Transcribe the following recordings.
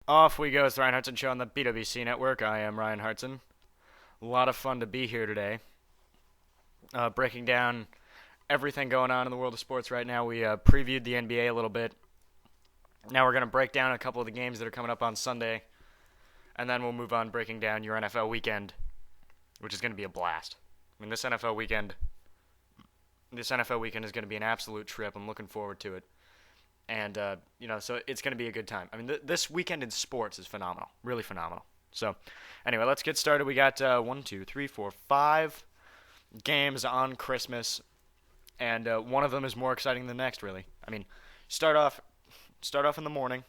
Off we go. It's the Ryan Hartson Show on the BWC Network. I am Ryan Hartson. A lot of fun to be here today. Breaking down everything going on in the world of sports right now. We previewed the NBA a little bit. Now we're going to break down a couple of the games that are coming up on Sunday. And then we'll move on breaking down your NFL weekend, which is going to be a blast. I mean, this NFL weekend is going to be an absolute trip. I'm looking forward to it. And, so it's going to be a good time. I mean, this weekend in sports is phenomenal. Really phenomenal. So, anyway, let's get started. We got 5 games on Christmas. And one of them is more exciting than the next, really. I mean, start off in the morning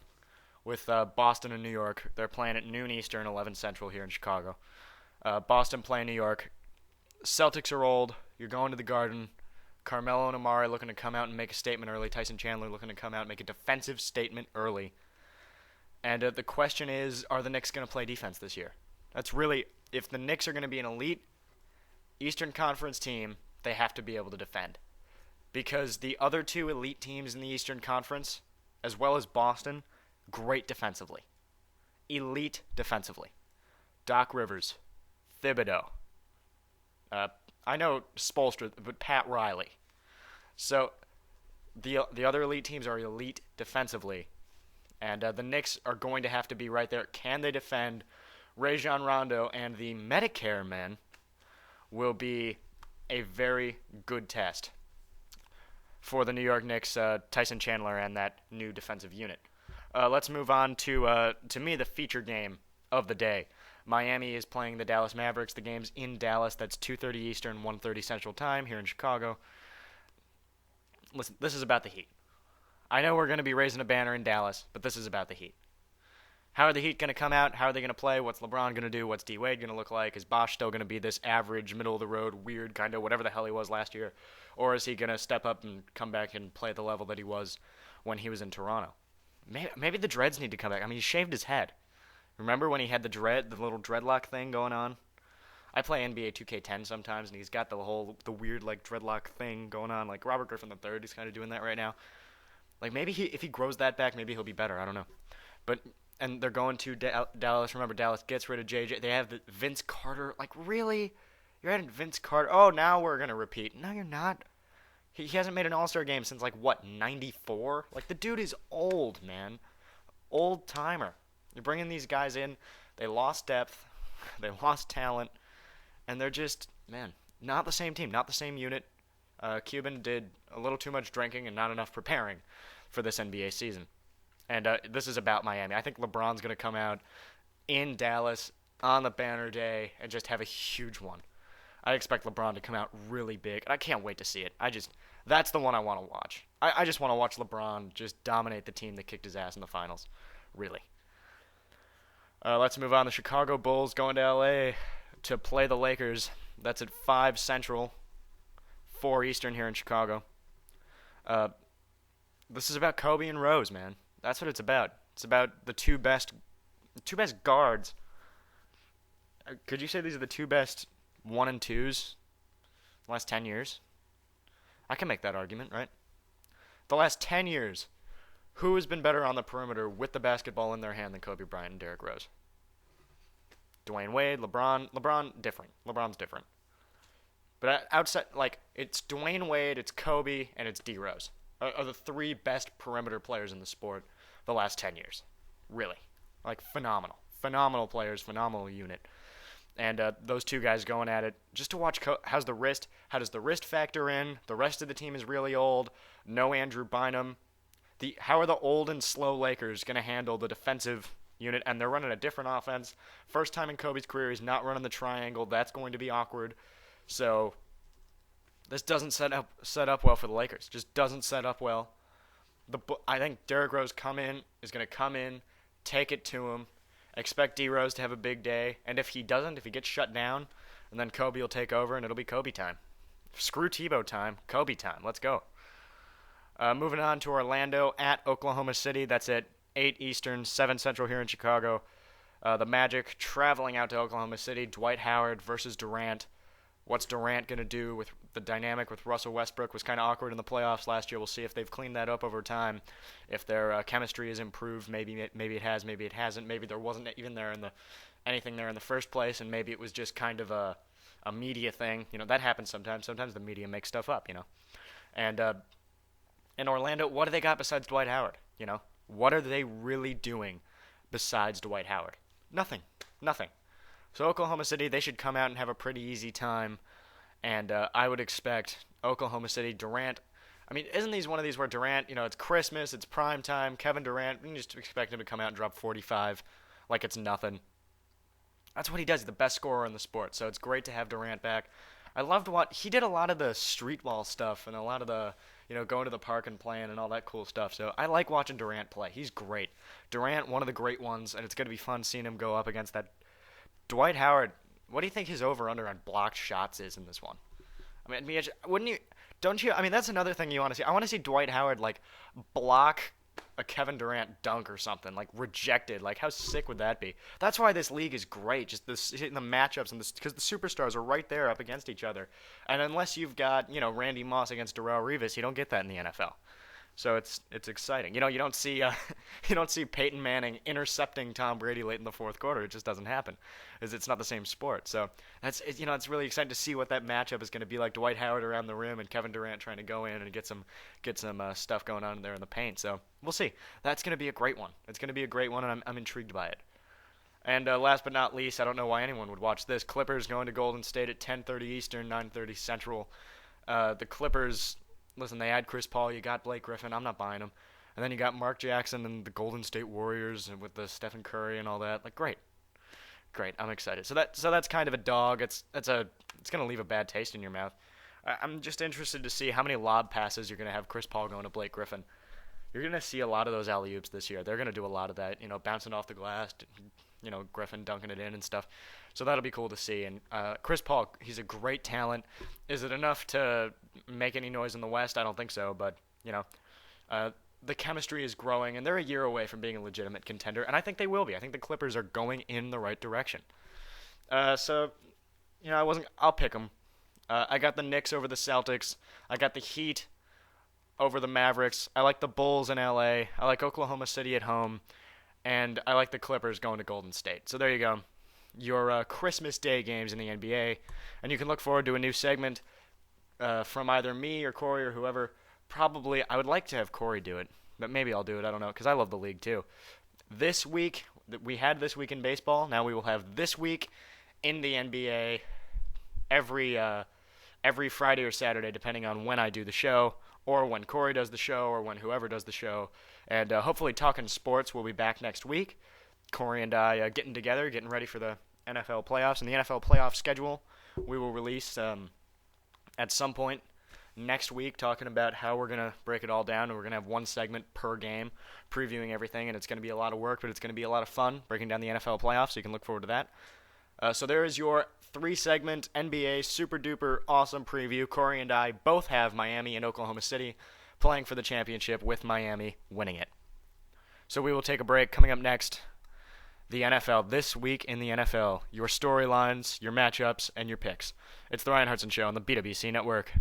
with Boston and New York. They're playing at noon Eastern, 11 Central here in Chicago. Boston playing New York. Celtics are old. You're going to the Garden. Carmelo and Amari looking to come out and make a statement early. Tyson Chandler looking to come out and make a defensive statement early. And the question is, are the Knicks going to play defense this year? That's really, if the Knicks are going to be an elite Eastern Conference team, they have to be able to defend. Because the other two elite teams in the Eastern Conference, as well as Boston, great defensively. Elite defensively. Doc Rivers, Thibodeau, I know Spoelstra, but Pat Riley. So the other elite teams are elite defensively, and the Knicks are going to have to be right there. Can they defend? Rajon Rondo and the Medicare men will be a very good test for the New York Knicks, Tyson Chandler, and that new defensive unit. Let's move on to me, the feature game of the day. Miami is playing the Dallas Mavericks. The game's in Dallas. That's 2:30 Eastern, 1:30 Central Time here in Chicago. Listen, this is about the Heat. I know we're going to be raising a banner in Dallas, but this is about the Heat. How are the Heat going to come out? How are they going to play? What's LeBron going to do? What's D. Wade going to look like? Is Bosh still going to be this average, middle-of-the-road, weird kind of whatever the hell he was last year? Or is he going to step up and come back and play at the level that he was when he was in Toronto? Maybe the dreads need to come back. I mean, he shaved his head. Remember when he had the little dreadlock thing going on? I play NBA 2K10 sometimes, and he's got the weird like dreadlock thing going on. Like Robert Griffin III is kind of doing that right now. Like maybe if he grows that back, maybe he'll be better. I don't know. And they're going to Dallas. Remember, Dallas gets rid of JJ. They have Vince Carter. Like really, you're adding Vince Carter? Oh, now we're gonna repeat. No, you're not. He hasn't made an All-Star game since like what, '94? Like the dude is old, man. Old timer. You're bringing these guys in. They lost depth. They lost talent. And they're just, man, not the same team, not the same unit. Cuban did a little too much drinking and not enough preparing for this NBA season. And this is about Miami. I think LeBron's going to come out in Dallas on the banner day and just have a huge one. I expect LeBron to come out really big. I can't wait to see it. That's the one I want to watch. I just want to watch LeBron just dominate the team that kicked his ass in the finals. Really. Let's move on. The Chicago Bulls going to L.A. to play the Lakers. That's at 5 Central, 4 Eastern here in Chicago. This is about Kobe and Rose, man. That's what it's about. It's about the two best guards. Could you say these are the two best 1 and 2s the last 10 years? I can make that argument, right? The last 10 years, who has been better on the perimeter with the basketball in their hand than Kobe Bryant and Derrick Rose? Dwayne Wade, LeBron. LeBron's different. But outside, like, it's Dwayne Wade, it's Kobe, and it's D. Rose. Are the 3 best perimeter players in the sport the last 10 years. Really. Like, phenomenal. Phenomenal players, phenomenal unit. And those two guys going at it. Just to watch, how's the wrist? How does the wrist factor in? The rest of the team is really old. No Andrew Bynum. How are the old and slow Lakers going to handle the defensive unit? And they're running a different offense. First time in Kobe's career, he's not running the triangle. That's going to be awkward. So this doesn't set up well for the Lakers. Just doesn't set up well. I think Derrick Rose is going to come in, take it to him. Expect D. Rose to have a big day. And if he doesn't, if he gets shut down, and then Kobe will take over, and it'll be Kobe time. Screw Tebow time. Kobe time. Let's go. Moving on to Orlando at Oklahoma City. That's at 8 Eastern, 7 Central here in Chicago. The Magic traveling out to Oklahoma City. Dwight Howard versus Durant. What's Durant going to do with the dynamic with Russell Westbrook was kind of awkward in the playoffs last year. We'll see if they've cleaned that up over time. If their chemistry is improved, maybe it has, maybe it hasn't. Maybe there wasn't even anything there in the first place, and maybe it was just kind of a media thing. That happens sometimes. Sometimes the media makes stuff up. And in Orlando, what do they got besides Dwight Howard? What are they really doing besides Dwight Howard? Nothing. Nothing. So Oklahoma City, they should come out and have a pretty easy time. And I would expect Oklahoma City, Durant. I mean, isn't these one of these where Durant, it's Christmas, it's prime time, Kevin Durant, you can just expect him to come out and drop 45 like it's nothing. That's what he does. He's the best scorer in the sport. So it's great to have Durant back. I loved what he did, a lot of the street ball stuff and a lot of the, going to the park and playing and all that cool stuff. So I like watching Durant play. He's great. Durant, one of the great ones, and it's going to be fun seeing him go up against that Dwight Howard. What do you think his over/under on blocked shots is in this one? I mean, wouldn't you? Don't you? I mean, that's another thing you want to see. I want to see Dwight Howard block a Kevin Durant dunk or something, rejected. How sick would that be? That's why this league is great. Just the matchups and because the superstars are right there up against each other. And unless you've got Randy Moss against Darrelle Revis, you don't get that in the NFL. So it's exciting. You don't see Peyton Manning intercepting Tom Brady late in the fourth quarter. It just doesn't happen, because it's not the same sport. So it's really exciting to see what that matchup is going to be like. Dwight Howard around the rim and Kevin Durant trying to go in and get some stuff going on there in the paint. So we'll see. That's going to be a great one. It's going to be a great one, and I'm intrigued by it. And last but not least, I don't know why anyone would watch this. Clippers going to Golden State at 10:30 Eastern, 9:30 Central. The Clippers. Listen, they had Chris Paul, you got Blake Griffin, I'm not buying them. And then you got Mark Jackson and the Golden State Warriors and with the Stephen Curry and all that. Great. I'm excited. So that's kind of a dog. It's going to leave a bad taste in your mouth. I'm just interested to see how many lob passes you're going to have Chris Paul going to Blake Griffin. You're going to see a lot of those alley-oops this year. They're going to do a lot of that, bouncing off the glass, Griffin dunking it in and stuff. So that'll be cool to see. And Chris Paul, he's a great talent. Is it enough to make any noise in the West? I don't think so. But, the chemistry is growing, and they're a year away from being a legitimate contender. And I think they will be. I think the Clippers are going in the right direction. I'll pick them. I got the Knicks over the Celtics. I got the Heat over the Mavericks. I like the Bulls in LA. I like Oklahoma City at home. And I like the Clippers going to Golden State. So there you go. Your Christmas Day games in the NBA. And you can look forward to a new segment from either me or Corey or whoever. Probably, I would like to have Corey do it. But maybe I'll do it. I don't know, because I love the league too. This week, we had This Week in Baseball. Now we will have This Week in the NBA every Friday or Saturday, depending on when I do the show, or when Corey does the show, or when whoever does the show. And hopefully Talking Sports will be back next week. Corey and I getting together, getting ready for the NFL playoffs. And the NFL playoff schedule we will release at some point next week, talking about how we're going to break it all down. And we're going to have one segment per game previewing everything. And it's going to be a lot of work, but it's going to be a lot of fun breaking down the NFL playoffs, so you can look forward to that. So there is your 3-segment NBA super duper awesome preview. Corey and I both have Miami and Oklahoma City playing for the championship, with Miami winning it. So we will take a break. Coming up next, the NFL. This week in the NFL. Your storylines, your matchups, and your picks. It's the Ryan Hartson Show on the BWC Network.